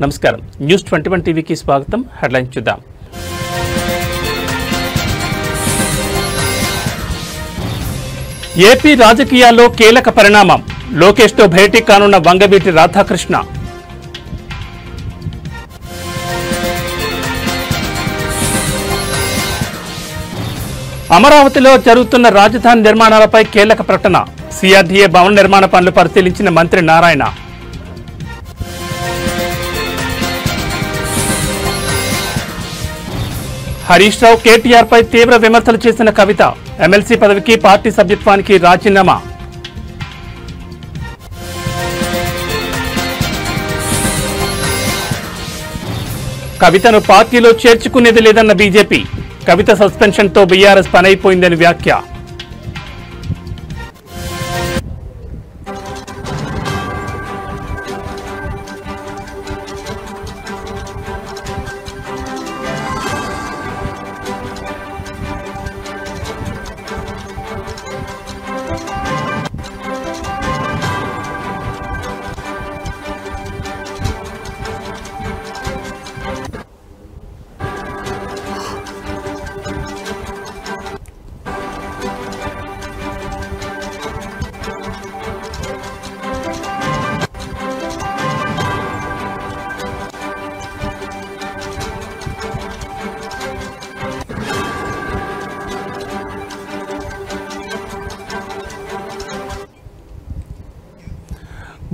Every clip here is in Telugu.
నమస్కారం న్యూస్ 21 టీవీకి స్వాగతం. హెడ్లైన్స్ చూద్దాం. ఏపీ రాజకీయాల్లో కీలక పరిణామం. లోకేష్తో భేటీ కానున్న వంగవీటి రాధాకృష్ణ. అమరావతిలో జరుగుతున్న రాజధాని నిర్మాణాలపై కీలక ప్రకటన. సిఆర్డీఏ భవన నిర్మాణ పనులు పరిశీలించిన మంత్రి నారాయణ. హరీష్ రావు కేటీఆర్ పై తీవ్ర విమర్శలు చేసిన కవిత. ఎమ్మెల్సీ పదవికి పార్టీ సభ్యత్వానికి రాజీనామా. కవితను పార్టీలో చేర్చుకునేది లేదన్న బీజేపీ. కవిత సస్పెన్షన్తో బీఆర్ఎస్ పనైపోయిందని వ్యాఖ్య.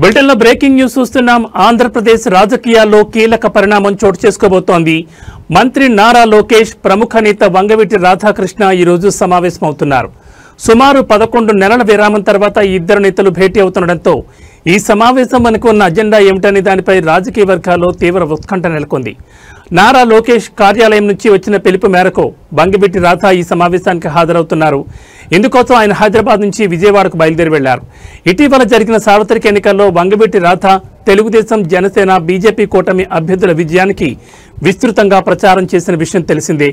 బులెటిన్లో బ్రేకింగ్ న్యూస్ చూస్తున్నాం. ఆంధ్రప్రదేశ్ రాజకీయాల్లో కీలక పరిణామం చోటు చేసుకోబోతోంది. మంత్రి నారా లోకేష్, ప్రముఖ నేత వంగవీటి రాధాకృష్ణ ఈరోజు సమావేశమవుతున్నారు. సుమారు 11 నెలల విరామం తర్వాత ఈ ఇద్దరు నేతలు భేటీ అవుతుండటంతో ఈ సమావేశం మనకు ఉన్న అజెండా ఏమిటనే దానిపై రాజకీయ వర్గాల్లో తీవ్ర ఉత్కంఠ నెలకొంది. నారా లోకేష్ కార్యాలయం నుంచి వచ్చిన పిలుపు మేరకు వంగవీటి రాధా ఈ సమావేశానికి హాజరవుతున్నారు. ఇందుకోసం ఆయన హైదరాబాద్ నుంచి విజయవాడకు బయలుదేరి వెళ్లారు. ఇటీవల జరిగిన సార్వత్రిక ఎన్నికల్లో వంగవీటి రాధా తెలుగుదేశం, జనసేన, బీజేపీ కూటమి అభ్యర్థుల విజయానికి విస్తృతంగా ప్రచారం చేసిన విషయం తెలిసిందే.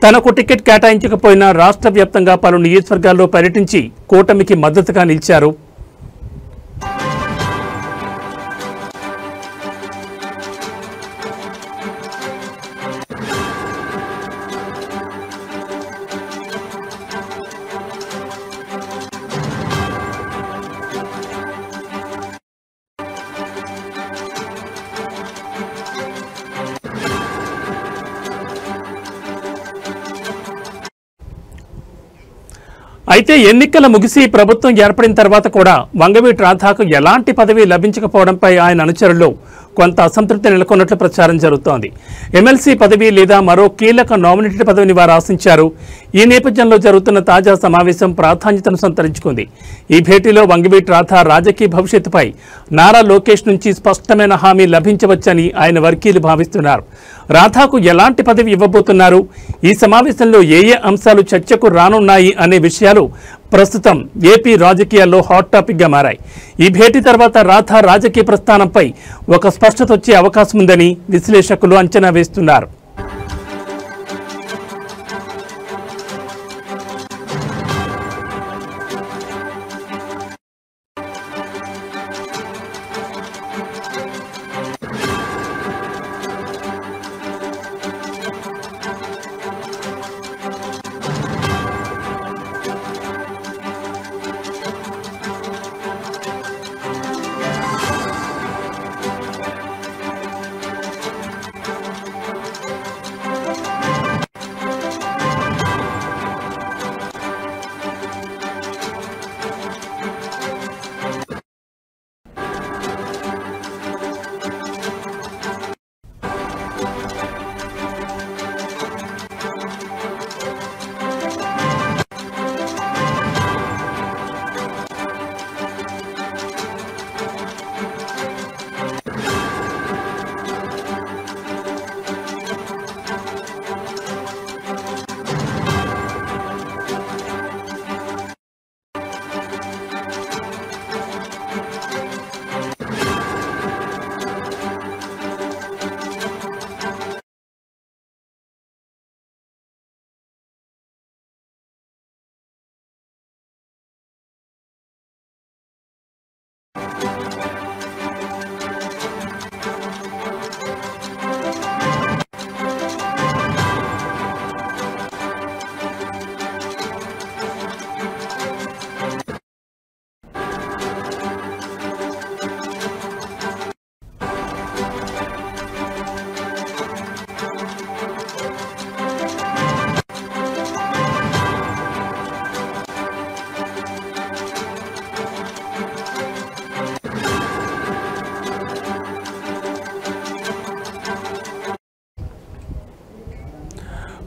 తనకు టికెట్ కేటాయించకపోయినా రాష్ట్ర వ్యాప్తంగా పలు నియోజకవర్గాల్లో పర్యటించి కూటమికి మద్దతుగా నిలిచారు. అయితే ఎన్నికల ముగిసి ప్రభుత్వం ఏర్పడిన తర్వాత కూడా వంగవీటి రాధాకు ఎలాంటి పదవి లభించకపోవడంపై ఆయన అనుచరుల్లో కొంత అసంతృప్తి నెలకొన్నట్లు ప్రచారం జరుగుతోంది. ఎమ్మెల్సీ పదవి లేదా మరో కీలక నామినేటెడ్ పదవిని వారు ఆశించారు. ఈ నేపథ్యంలో జరుగుతున్న తాజా సమావేశం ప్రాధాన్యతను సంతరించుకుంది. ఈ భేటీలో వంగవీటి రాధా రాజకీయ భవిష్యత్తుపై నారా లోకేష్ నుంచి స్పష్టమైన హామీ లభించవచ్చని ఆయన వర్గీయులు భావిస్తున్నారు. రాధాకు ఎలాంటి పదవి ఇవ్వబోతున్నారు, ఈ సమావేశంలో ఏ అంశాలు చర్చకు రానున్నాయి అనే విషయాలు ప్రస్తుతం ఏపీ రాజకీయాల్లో హాట్ టాపిక్ గా మారాయి. ఈ భేటీ తర్వాత రాధా రాజకీయ ప్రస్థానంపై ఒక స్పష్టత వచ్చే అవకాశం ఉందని విశ్లేషకులు అంచనా వేస్తున్నారు.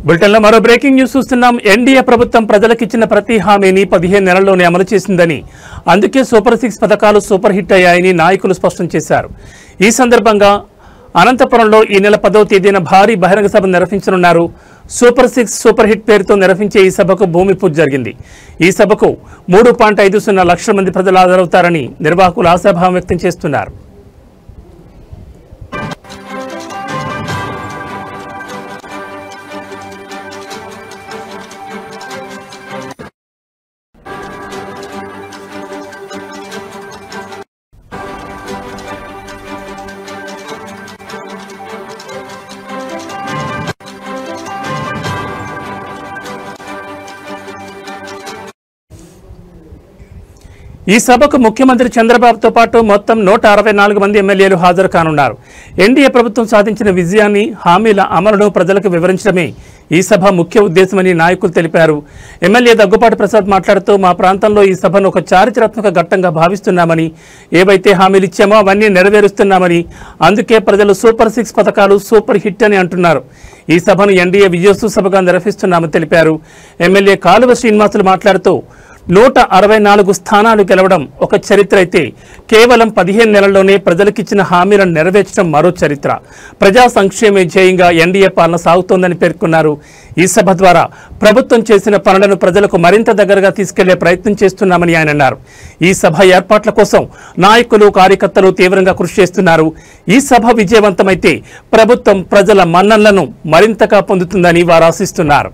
బులెటిన్లో మరో బ్రేకింగ్ న్యూస్ చూస్తున్నాం. ఎన్డీఏ ప్రభుత్వం ప్రజలకిచ్చిన ప్రతి హామీని 15 నెలల్లోనే అమలు చేసిందని, అందుకే సూపర్ 6 పథకాలు సూపర్ హిట్ అయ్యాయని నాయకులు స్పష్టం చేశారు. ఈ సందర్భంగా అనంతపురంలో ఈ నెల 10వ తేదీన భారీ బహిరంగ సభ నిర్వహించనున్నారు. సూపర్ 6 సూపర్ హిట్ పేరుతో నిర్వహించే ఈ సభకు భూమి పూజ జరిగింది. ఈ సభకు 3.50 లక్షల మంది ప్రజలు హాజరవుతారని నిర్వాహకులు ఆశాభావం వ్యక్తం చేస్తున్నారు. ఈ సభకు ముఖ్యమంత్రి చంద్రబాబుతో పాటు మొత్తం 164 మంది ఎమ్మెల్యేలు హాజరు కానున్నారు. ఎన్డీఏ ప్రభుత్వం సాధించిన విజయాన్ని, హామీల అమలును ప్రజలకు వివరించడమే ఈ సభ ముఖ్య ఉద్దేశమని నాయకులు తెలిపారు. ఎమ్మెల్యే దగ్గుపాటి ప్రసాద్ మాట్లాడుతూ, మా ప్రాంతంలో ఈ సభను ఒక చారిత్రాత్మక ఘట్టంగా భావిస్తున్నామని, ఏవైతే హామీలు ఇచ్చామో అవన్నీ నెరవేరుస్తున్నామని, అందుకే ప్రజలు సూపర్ 6 పథకాలు సూపర్ హిట్ అని అంటున్నారు. ఈ సభను ఎన్డీఏ విజయోత్సవ సభగా నిర్వహిస్తున్నామని తెలిపారు. ఎమ్మెల్యే కాలువ శ్రీనివాసులు మాట్లాడుతూ, 164 స్థానాలు గెలవడం ఒక చరిత్ర అయితే, కేవలం 15 నెలల్లోనే ప్రజలకిచ్చిన హామీలను నెరవేర్చడం మరో చరిత్ర. ప్రజా సంక్షేమే ధ్యేయంగా ఎన్డీఏ పాలన సాగుతోందని పేర్కొన్నారు. ఈ సభ ద్వారా ప్రభుత్వం చేసిన పనులను ప్రజలకు మరింత దగ్గరగా తీసుకెళ్లే ప్రయత్నం చేస్తున్నామని ఆయన అన్నారు. ఈ సభ ఏర్పాట్ల కోసం నాయకులు, కార్యకర్తలు తీవ్రంగా కృషి చేస్తున్నారు. ఈ సభ విజయవంతమైతే ప్రభుత్వం ప్రజల మన్ననలను మరింతగా పొందుతుందని వారు ఆశిస్తున్నారు.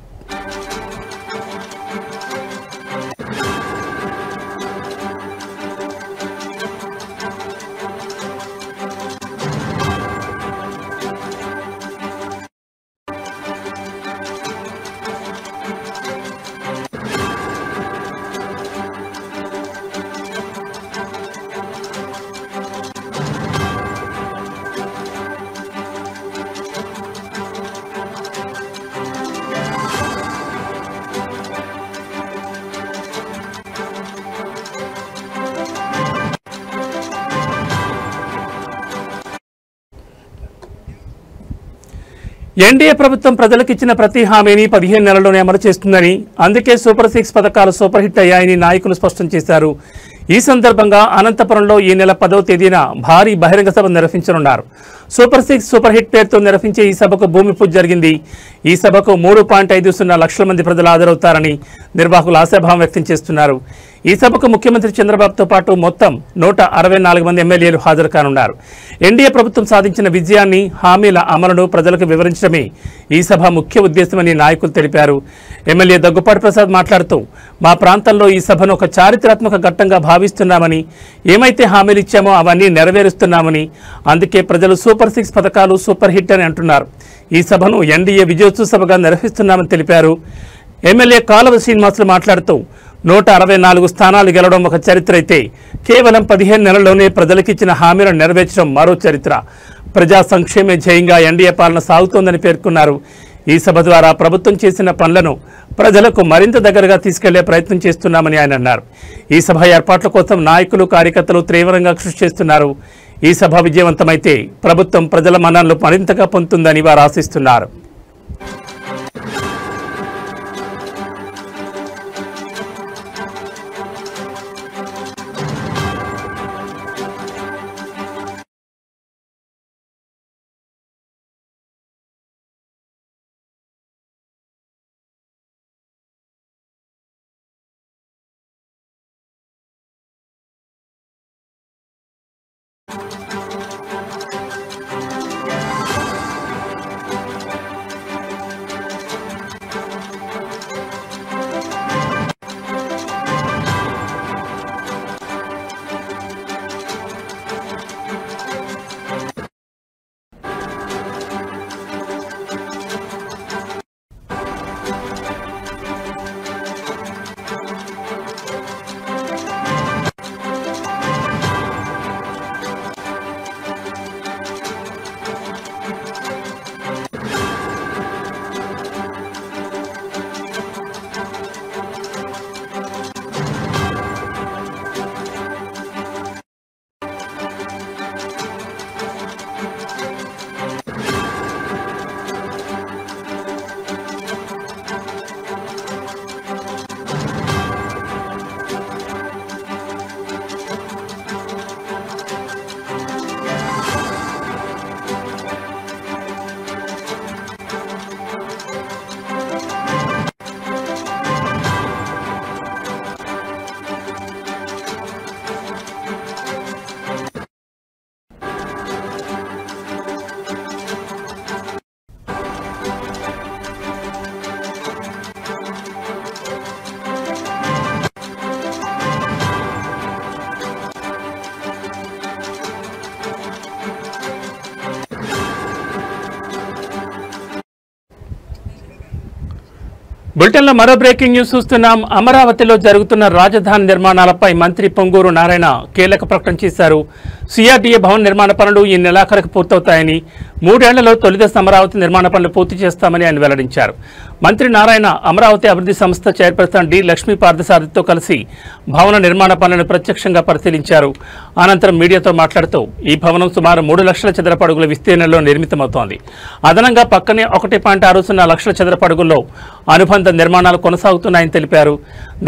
ఎన్డీఏ ప్రభుత్వం ప్రజలకిచ్చిన ప్రతి హామీని 15 నెలల్లోనే అమలు చేస్తుందని, అందుకే సూపర్ 6 పథకాలు సూపర్ హిట్ అయ్యాయని నాయకులు స్పష్టం చేశారు. ఈ సందర్భంగా అనంతపురంలో ఈ నెల 10వ తేదీన భారీ బహిరంగ సభ నిర్వహించనున్నారు. సూపర్ 6 సూపర్ హిట్ పేరుతో నిర్వహించే ఈ సభకు భూమి పూజ జరిగింది. ఈ సభకు 3.50 లక్షల మంది ప్రజలు హాజరవుతారని నిర్వాహకులు ఆశాభావం వ్యక్తం చేస్తున్నారు. ఈ సభకు ముఖ్యమంత్రి చంద్రబాబుతో పాటు మొత్తం 164 మంది ఎమ్మెల్యేలు హాజరు కానున్నారు. ఎన్డీఏ ప్రభుత్వం సాధించిన విజయాన్ని, హామీల అమలును ప్రజలకు వివరించడమే ఈ సభ ముఖ్య ఉద్దేశమని నాయకులు తెలిపారు. ఎమ్మెల్యే దగ్గుపాటి ప్రసాద్ మాట్లాడుతూ, మా ప్రాంతంలో ఈ సభను ఒక చారిత్రాత్మక ఘట్టంగా భావిస్తున్నామని, ఏమైతే హామీలు ఇచ్చామో అవన్నీ నెరవేరుస్తున్నామని, అందుకే ప్రజలు సూపర్ 6 పథకాలు సూపర్ హిట్ అని అంటున్నారు. ఈ సభను ఎన్డీఏ విజయోత్సవ సభగా నిర్వహిస్తున్నామని తెలిపారు. ఎమ్మెల్యే కాలువ శ్రీనివాసులు మాట్లాడుతూ, 164 స్థానాలు గెలవడం ఒక చరిత్ర అయితే, కేవలం 15 నెలల్లోనే ప్రజలకిచ్చిన హామీలను నెరవేర్చడం మరో చరిత్ర. ప్రజా సంక్షేమే ధ్యేయంగా ఎన్డీఏ పాలన సాగుతోందని పేర్కొన్నారు. ఈ సభ ద్వారా ప్రభుత్వం చేసిన పనులను ప్రజలకు మరింత దగ్గరగా తీసుకెళ్లే ప్రయత్నం చేస్తున్నామని ఆయన అన్నారు. ఈ సభ ఏర్పాట్ల కోసం నాయకులు, కార్యకర్తలు తీవ్రంగా కృషి చేస్తున్నారు. ఈ సభ విజయవంతమైతే ప్రభుత్వం ప్రజల మన్ననలు మరింతగా పొందుతుందని వారు ఆశిస్తున్నారు. బులెటిన్లో మరో బ్రేకింగ్ న్యూస్ చూస్తున్నాం. అమరావతిలో జరుగుతున్న రాజధాని నిర్మాణాలపై మంత్రి పొంగూరు నారాయణ కీలక ప్రకటన చేశారు. సిఆర్డీఏ భవన నిర్మాణ పనులు ఈ నెలాఖరుకు పూర్తవుతాయని, 3 ఏళ్లలో తొలిదశ అమరావతి నిర్మాణ పనులు పూర్తి చేస్తామని ఆయన వెల్లడించారు. మంత్రి నారాయణ అమరావతి అభివృద్ధి సంస్థ చైర్పర్సన్ డి లక్ష్మీ పార్థసారథితో కలిసి భవన నిర్మాణ పనులను ప్రత్యక్షంగా పరిశీలించారు. అనంతరం మీడియాతో మాట్లాడుతూ ఈ భవనం సుమారు 3 లక్షల చదరపు అడుగుల విస్తీర్ణంలో నిర్మితమవుతోంది. అదనంగా పక్కనే 1.60 లక్షల చదరపు అడుగుల్లో అనుబంధ నిర్మాణాలు కొనసాగుతున్నాయని తెలిపారు.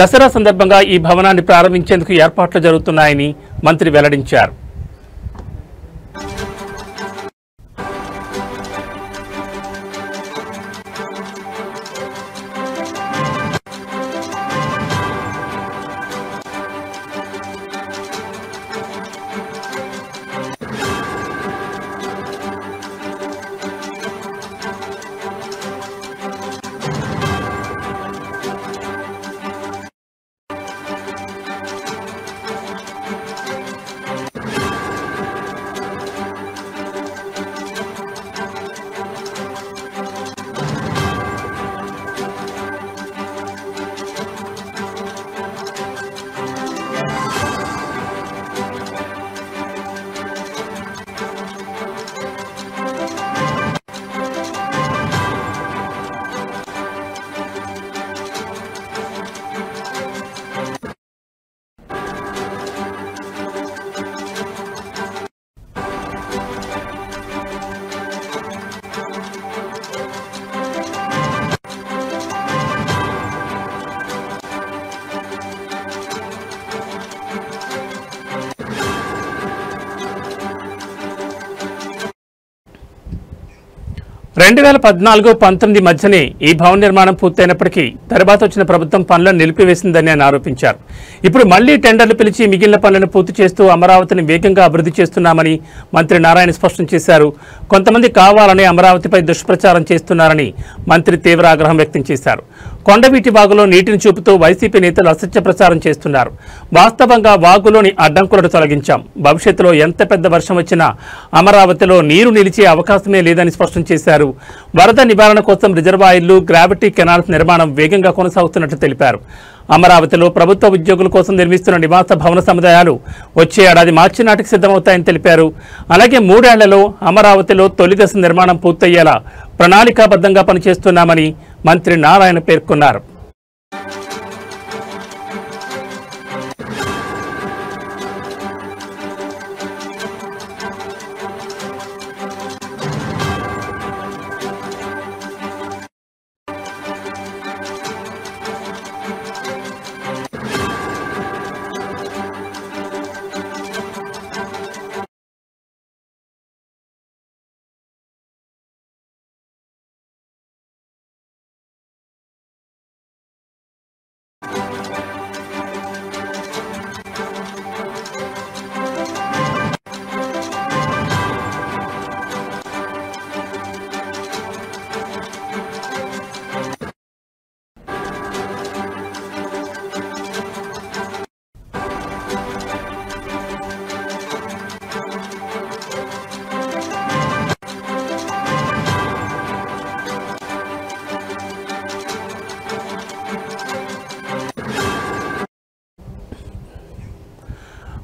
దసరా సందర్భంగా ఈ భవనాన్ని ప్రారంభించేందుకు ఏర్పాట్లు జరుగుతున్నాయని మంత్రి వెల్లడించారు. రెండు 2014-19 మధ్యనే ఈ భవన నిర్మాణం పూర్తయినప్పటికీ తర్వాత వచ్చిన ప్రభుత్వం పనులను నిలిపివేసిందని ఆయన ఆరోపించారు. ఇప్పుడు మళ్లీ టెండర్లు పిలిచి మిగిలిన పనులను పూర్తి చేస్తూ అమరావతిని వేగంగా అభివృద్ధి చేస్తున్నామని మంత్రి నారాయణ స్పష్టం చేశారు. కొంతమంది కావాలని అమరావతిపై దుష్ప్రచారం చేస్తున్నారని మంత్రి తీవ్ర ఆగ్రహం వ్యక్తం చేశారు. కొండవీటి వాగులో నీటిని చూపుతూ వైసీపీ నేతలు అసత్య ప్రచారం చేస్తున్నారు. వాస్తవంగా వాగులోని అడ్డంకులను తొలగించాం. భవిష్యత్తులో ఎంత పెద్ద వర్షం వచ్చినా అమరావతిలో నీరు నిలిచే అవకాశమే లేదని స్పష్టం చేశారు. వరద నివారణ కోసం రిజర్వాయర్లు, గ్రావిటీ కెనాల్స్ నిర్మాణం వేగంగా కొనసాగుతున్నట్లు తెలిపారు. అమరావతిలో ప్రభుత్వ ఉద్యోగుల కోసం నిర్మిస్తున్న నివాస భవన సముదాయాలు వచ్చే ఏడాది మార్చి నాటికి సిద్ధమవుతాయని తెలిపారు. అలాగే 3 ఏళ్లలో అమరావతిలో తొలిదశ నిర్మాణం పూర్తయ్యేలా ప్రణాళికాబద్ధంగా పనిచేస్తున్నామని మంత్రి నారాయణ పేర్కొన్నారు.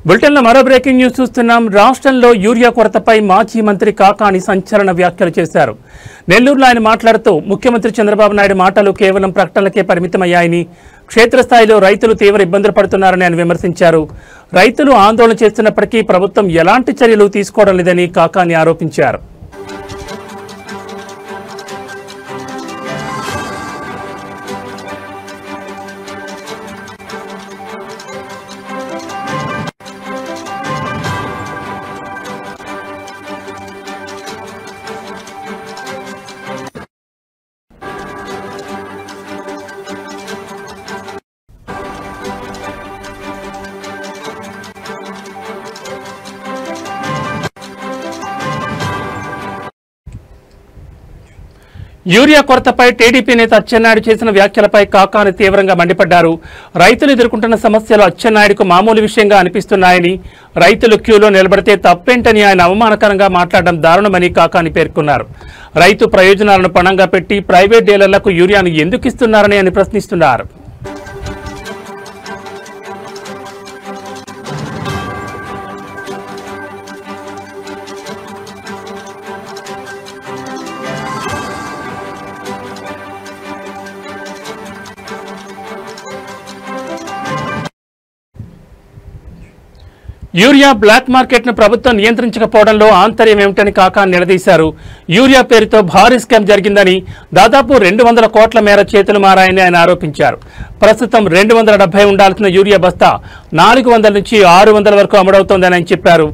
బులెటిన్లో మరో బ్రేకింగ్ న్యూస్ చూస్తున్నాం. రాష్ట్రంలో యూరియా కొరతపై మాజీ మంత్రి కాకాని సంచలన వ్యాఖ్యలు చేశారు. నెల్లూరులో ఆయన మాట్లాడుతూ ముఖ్యమంత్రి చంద్రబాబు నాయుడు మాటలు కేవలం ప్రకటనలకే పరిమితమయ్యాయని, క్షేత్రస్థాయిలో రైతులు తీవ్ర ఇబ్బందులు పడుతున్నారని ఆయన విమర్శించారు. రైతులు ఆందోళన చేస్తున్నప్పటికీ ప్రభుత్వం ఎలాంటి చర్యలు తీసుకోవడం లేదని కాకాని ఆరోపించారు. యూరియా కొరతపై టీడీపీ నేత అచ్చెన్నాయుడు చేసిన వ్యాఖ్యలపై కాకాని తీవ్రంగా మండిపడ్డారు. రైతులు ఎదుర్కొంటున్న సమస్యలు అచ్చెన్నాయుడుకు మామూలు విషయంగా అనిపిస్తున్నాయని, రైతులు క్యూలో నిలబడితే తప్పేంటని ఆయన అవమానకరంగా మాట్లాడడం దారుణమని కాకాని పేర్కొన్నారు. రైతు ప్రయోజనాలను పణంగా పెట్టి ప్రైవేట్ డీలర్లకు యూరియాను ఎందుకు ఇస్తున్నారని ఆయన ప్రశ్నిస్తున్నారు. యూరియా బ్లాక్ మార్కెట్ ను ప్రభుత్వం నియంత్రించకపోవడంలో ఆంతర్యం ఏమిటని కాకాని నిలదీశారు. యూరియా పేరుతో భారీ స్కామ్ జరిగిందని, దాదాపు 200 కోట్ల మేర చేతులు మారాయని ఆయన ఆరోపించారు. ప్రస్తుతం 270 ఉండాల్సిన యూరియా బస్తా 400 నుంచి 600 వరకు అమ్ముడవుతోందని ఆయన చెప్పారు.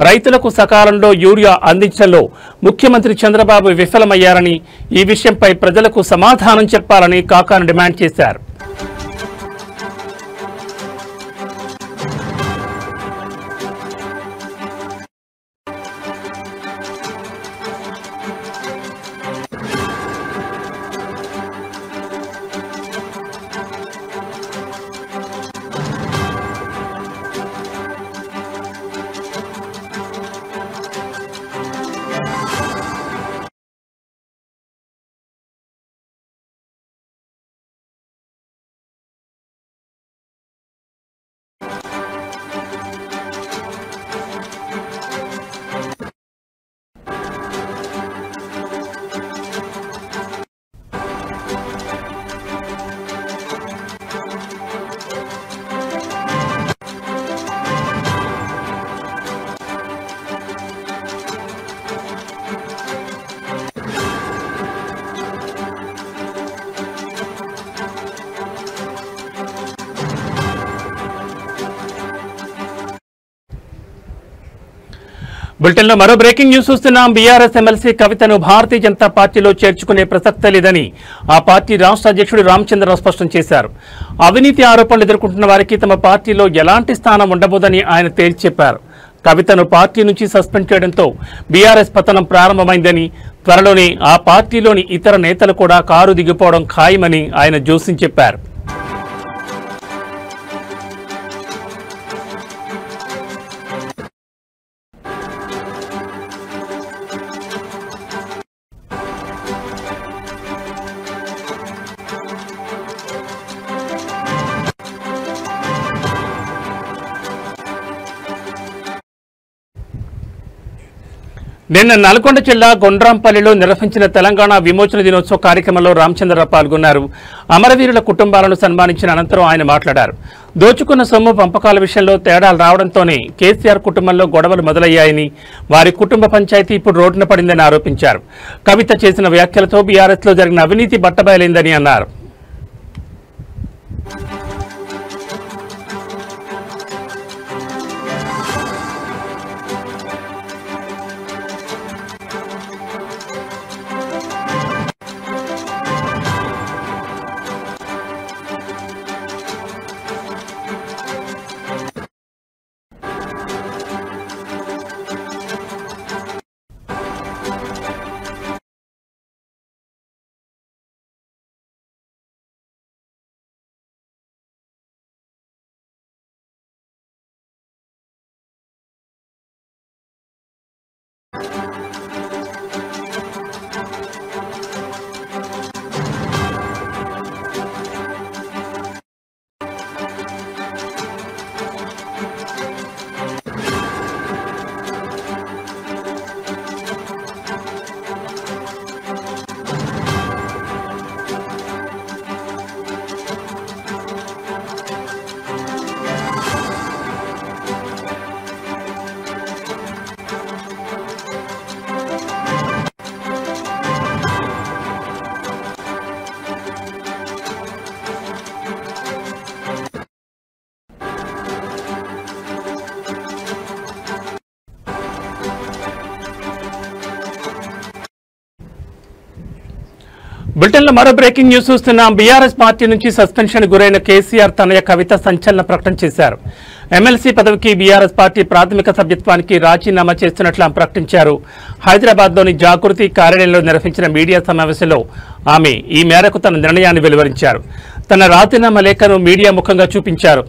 రైతులకు సకాలంలో యూరియా అందించడంలో ముఖ్యమంత్రి చంద్రబాబు విఫలమయ్యారని, ఈ విషయంపై ప్రజలకు సమాధానం చెప్పాలని కాకాని డిమాండ్ చేశారు. బులెటిన్లో మరో బ్రేకింగ్ న్యూస్ చూస్తున్నాం. బీఆర్ఎస్ ఎమ్మెల్సీ కవితను భారతీయ జనతా పార్టీలో చేర్చుకునే ప్రసక్తే లేదని ఆ పార్టీ రాష్ట్ర అధ్యక్షుడు రామచంద్రరావు స్పష్టం చేశారు. అవినీతి ఆరోపణలు ఎదుర్కొంటున్న వారికి తమ పార్టీలో ఎలాంటి స్థానం ఉండబోదని ఆయన తేల్చి చెప్పారు. కవితను పార్టీ నుంచి సస్పెండ్ చేయడంతో బీఆర్ఎస్ పతనం ప్రారంభమైందని, త్వరలోనే ఆ పార్టీలోని ఇతర నేతలు కూడా కారు దిగిపోవడం ఖాయమని ఆయన జోస్యం చెప్పారు. నిన్న నల్గొండ జిల్లా గొండ్రాంపల్లిలో నిర్వహించిన తెలంగాణ విమోచన దినోత్సవ కార్యక్రమంలో రామచంద్రరావు పాల్గొన్నారు. అమరవీరుల కుటుంబాలను సన్మానించిన అనంతరం ఆయన మాట్లాడారు. దోచుకున్న సొమ్ము పంపకాల విషయంలో తేడాలు రావడంతోనే కేసీఆర్ కుటుంబంలో గొడవలు మొదలయ్యాయని, వారి కుటుంబ పంచాయతీ ఇప్పుడు రోడ్డున పడిందని ఆరోపించారు. కవిత చేసిన వ్యాఖ్యలతో బీఆర్ఎస్లో జరిగిన అవినీతి బట్టబయలైందని అన్నారు. బులెటిన్లో మరో బ్రేకింగ్ న్యూస్ చూస్తున్నాం. బీఆర్ఎస్ పార్టీ నుంచి సస్పెన్షన్ గురైన కేసీఆర్ తనయ కవిత సంచలన ప్రకటన చేశారు. ఎమ్మెల్సీ పదవికి బీఆర్ఎస్ పార్టీ ప్రాథమిక సభ్యత్వానికి రాజీనామా చేస్తున్నట్లు ఆమె ప్రకటించారు. హైదరాబాద్లోని జాగృతి కార్యాలయంలో నిర్వహించిన మీడియా సమావేశంలో ఆమె ఈ మేరకు తన నిర్ణయాన్ని వెలువరించారు. తన రాజీనామా లేఖను మీడియా ముఖంగా చూపించారు.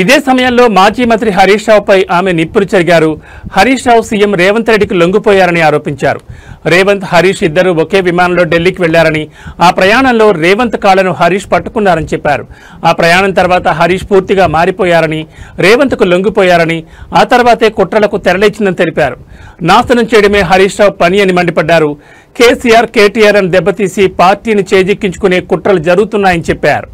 ఇదే సమయంలో మాజీ మంత్రి హరీష్ రావుపై ఆమె నిప్పులు చెరిగారు. హరీష్ రావు సీఎం రేవంత్ రెడ్డికి లొంగిపోయారని ఆరోపించారు. రేవంత్, హరీష్ ఇద్దరు ఒకే విమానంలో ఢిల్లీకి వెళ్లారని, ఆ ప్రయాణంలో రేవంత్ కాళ్లను హరీష్ పట్టుకున్నారని చెప్పారు. ఆ ప్రయాణం తర్వాత హరీష్ పూర్తిగా మారిపోయారని, రేవంత్కు లొంగిపోయారని, ఆ తర్వాతే కుట్రలకు తెరలేచిందని తెలిపారు. నాశనం చేయడమే హరీష్ రావు పని అని మండిపడ్డారు. కేసీఆర్, కేటీఆర్ అని దెబ్బతీసి పార్టీని చేజిక్కించుకునే కుట్రలు జరుగుతున్నాయని చెప్పారు.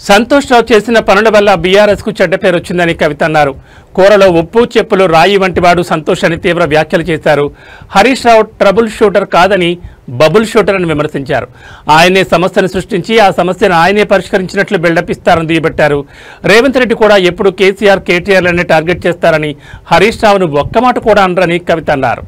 సంతోష్ రావు చేసిన పనుల వల్ల బీఆర్ఎస్ కు చెడ్డ పేరు వచ్చిందని కవిత అన్నారు. కూరలో ఉప్పు, చెప్పులు రాయి వంటి వాడు సంతోష్ అని తీవ్ర వ్యాఖ్యలు చేశారు. హరీష్ రావు ట్రబుల్ షూటర్ కాదని బబుల్ షూటర్ అని విమర్శించారు. ఆయనే సమస్యను సృష్టించి ఆ సమస్యను ఆయనే పరిష్కరించినట్లు బిల్డప్ ఇస్తారని దుయ్యబట్టారు. రేవంత్ రెడ్డి కూడా ఎప్పుడు కేసీఆర్, కేటీఆర్లనే టార్గెట్ చేస్తారని, హరీష్ రావును ఒక్క మాట కూడా అనరని కవిత అన్నారు.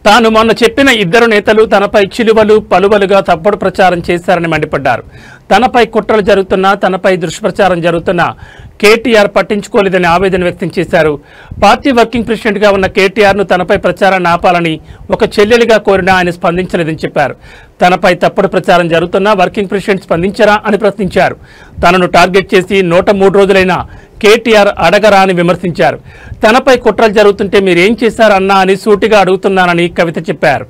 తాను మొన్న చెప్పిన ఇద్దరు నేతలు తనపై చిలువలు పలువలుగా తప్పుడు ప్రచారం చేశారని మండిపడ్డారు. తనపై కుట్రలు జరుగుతున్నా, తనపై దుష్ప్రచారం జరుగుతున్నా కేటీఆర్ పట్టించుకోలేదని ఆవేదన వ్యక్తం చేశారు. పార్టీ వర్కింగ్ ప్రెసిడెంట్గా ఉన్న కేటీఆర్ను తనపై ప్రచారాన్ని ఆపాలని ఒక చెల్లెలిగా కోరినా ఆయన స్పందించలేదని చెప్పారు. తనపై తప్పుడు ప్రచారం జరుగుతున్నా వర్కింగ్ ప్రెసిడెంట్ స్పందించరా అని ప్రశ్నించారు. తనను టార్గెట్ చేసి 103 రోజులైనా కేటీఆర్ అడగరా అని విమర్శించారు. తనపై కుట్రలు జరుగుతుంటే మీరేం చేశారన్నా అని సూటిగా అడుగుతున్నానని కవిత చెప్పారు.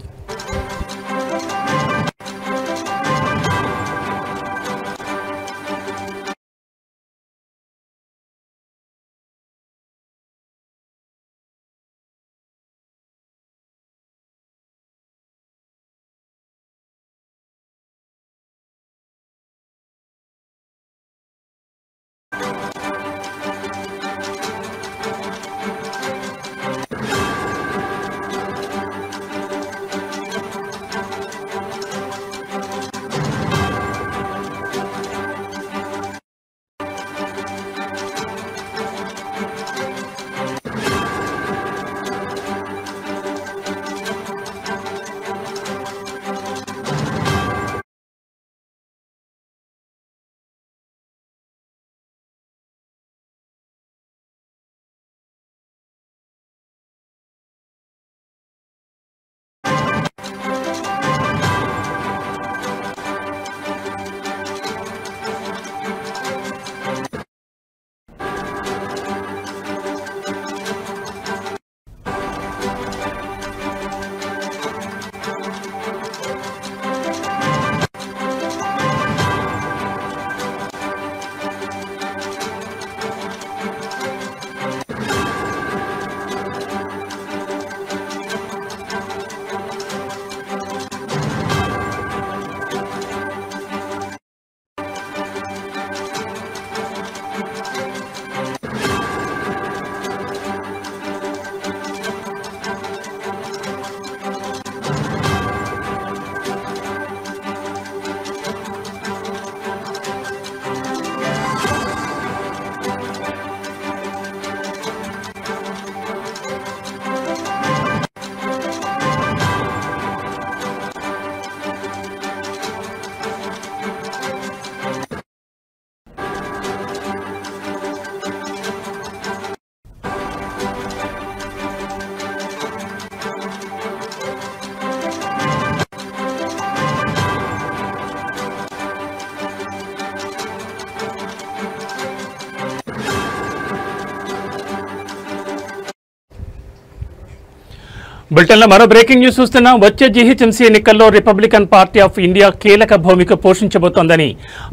బులెటిన్లో మరో బ్రేకింగ్ న్యూస్ చూస్తున్నాం. వచ్చే జీహెచ్ఎంసీ ఎన్నికల్లో రిపబ్లికన్ పార్టీ ఆఫ్ ఇండియా కీలక భూమిక పోషించబోతోందని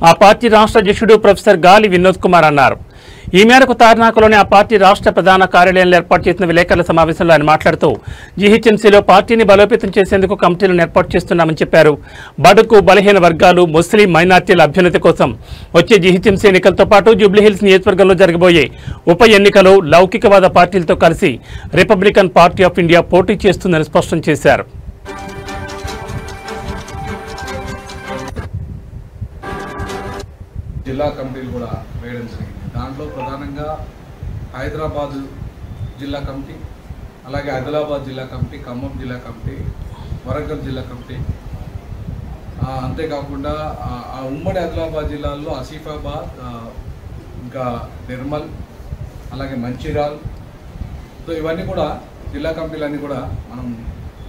ఆ పార్టీ రాష్ట్ర అధ్యక్షుడు ప్రొఫెసర్ గాలి వినోద్ కుమార్ అన్నారు. ఈ మేరకు తార్నాకలోని ఆ పార్టీ రాష్ట్ర ప్రధాన కార్యాలయంలో ఏర్పాటు చేసిన విలేకరుల సమావేశంలో ఆయన మాట్లాడుతూ జీహెచ్ఎంసీలో పార్టీని బలోపేతం చేసేందుకు కమిటీలను ఏర్పాటు చేస్తున్నామని చెప్పారు. బడుగు బలహీన వర్గాలు, ముస్లిం మైనార్టీల అభ్యున్నతి కోసం వచ్చే జీహెచ్ఎంసీ ఎన్నికలతో పాటు జూబ్లీహిల్స్ నియోజకవర్గంలో జరగబోయే ఉప ఎన్నికలో లౌకికవాద పార్టీలతో కలిసి రిపబ్లికన్ పార్టీ ఆఫ్ ఇండియా పోటీ చేస్తుందని స్పష్టం చేశారు. జిల్లా కమిటీలు కూడా వేయడం జరిగింది. దాంట్లో ప్రధానంగా హైదరాబాద్ జిల్లా కమిటీ, అలాగే ఆదిలాబాద్ జిల్లా కమిటీ, ఖమ్మం జిల్లా కమిటీ, వరంగల్ జిల్లా కమిటీ, అంతేకాకుండా ఆ ఉమ్మడి ఆదిలాబాద్ జిల్లాల్లో ఆసిఫాబాద్, ఇంకా నిర్మల్, అలాగే మంచిర్యాల్, సో ఇవన్నీ కూడా జిల్లా కమిటీలన్నీ కూడా మనం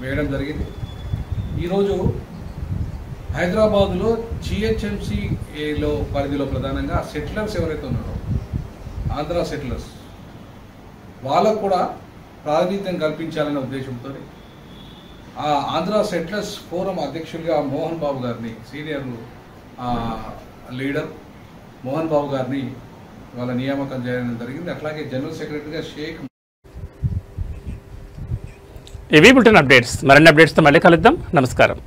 వేయడం జరిగింది. ఈరోజు హైదరాబాద్లో జిహెచ్ఎంసీలో పరిధిలో ప్రధానంగా సెటిలర్స్ ఎవరైతే ఉన్నారో, ఆంధ్ర సెటిలర్స్, వాళ్ళకు కూడా ప్రాతినిధ్యం కల్పించాలనే ఉద్దేశంతో ఆ ఆంధ్ర సెటిలర్స్ ఫోరం అధ్యక్షులుగా మోహన్ బాబు గారిని, సీనియర్ లీడర్ మోహన్ బాబు గారిని వాళ్ళ నియామకం చేయడం జరిగింది. అట్లాగే జనరల్ సెక్రటరీగా షేక్. ఇవి బులెటిన్ అప్డేట్స్. మరిన్ని అప్డేట్స్తో మళ్ళీ కలుద్దాం. నమస్కారం.